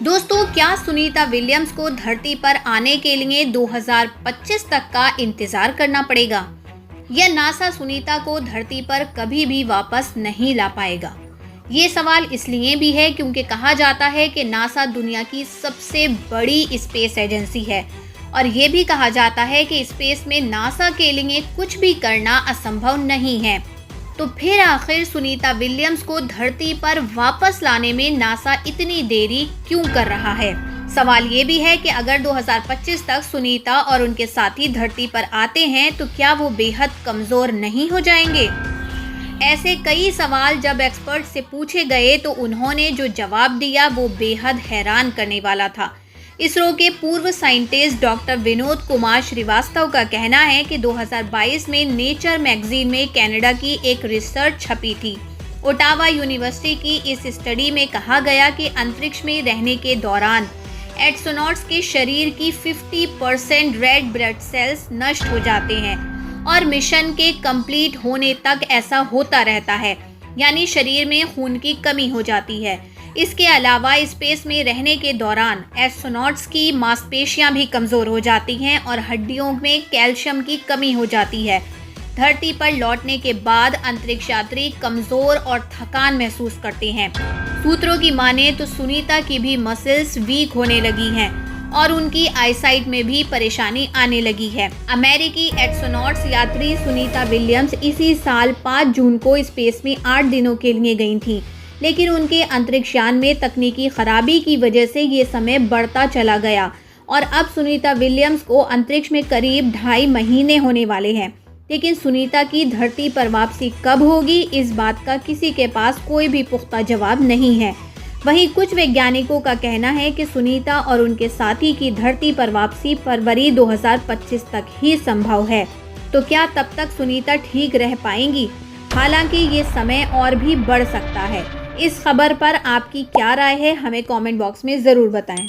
दोस्तों, क्या सुनीता विलियम्स को धरती पर आने के लिए 2025 तक का इंतजार करना पड़ेगा या नासा सुनीता को धरती पर कभी भी वापस नहीं ला पाएगा? ये सवाल इसलिए भी है क्योंकि कहा जाता है कि नासा दुनिया की सबसे बड़ी स्पेस एजेंसी है और ये भी कहा जाता है कि स्पेस में नासा के लिए कुछ भी करना असंभव नहीं है। तो फिर आखिर सुनीता विलियम्स को धरती पर वापस लाने में नासा इतनी देरी क्यों कर रहा है? सवाल ये भी है कि अगर 2025 तक सुनीता और उनके साथी धरती पर आते हैं तो क्या वो बेहद कमज़ोर नहीं हो जाएंगे? ऐसे कई सवाल जब एक्सपर्ट से पूछे गए तो उन्होंने जो जवाब दिया वो बेहद हैरान करने वाला था। इसरो के पूर्व साइंटिस्ट डॉक्टर विनोद कुमार श्रीवास्तव का कहना है कि 2022 में नेचर मैगजीन में कनाडा की एक रिसर्च छपी थी। ओटावा यूनिवर्सिटी की इस स्टडी में कहा गया कि अंतरिक्ष में रहने के दौरान एस्ट्रोनॉट्स के शरीर की 50% रेड ब्लड सेल्स नष्ट हो जाते हैं और मिशन के कंप्लीट होने तक ऐसा होता रहता है, यानी शरीर में खून की कमी हो जाती है। इसके अलावा स्पेस में रहने के दौरान एस्ट्रोनॉट्स की मांसपेशियां भी कमज़ोर हो जाती हैं और हड्डियों में कैल्शियम की कमी हो जाती है। धरती पर लौटने के बाद अंतरिक्ष यात्री कमज़ोर और थकान महसूस करते हैं। सूत्रों की माने तो सुनीता की भी मसल्स वीक होने लगी हैं और उनकी आईसाइट में भी परेशानी आने लगी है। अमेरिकी एस्ट्रोनॉट्स यात्री सुनीता विलियम्स इसी साल 5 जून को स्पेस में 8 दिनों के लिए गई थी, लेकिन उनके अंतरिक्ष यान में तकनीकी खराबी की वजह से ये समय बढ़ता चला गया और अब सुनीता विलियम्स को अंतरिक्ष में करीब 2.5 महीने होने वाले हैं। लेकिन सुनीता की धरती पर वापसी कब होगी, इस बात का किसी के पास कोई भी पुख्ता जवाब नहीं है। वहीं कुछ वैज्ञानिकों का कहना है कि सुनीता और उनके साथी की धरती पर वापसी फरवरी 2025 तक ही संभव है। तो क्या तब तक सुनीता ठीक रह पाएंगी? हालांकि ये समय और भी बढ़ सकता है। इस खबर पर आपकी क्या राय है, हमें कमेंट बॉक्स में ज़रूर बताएं।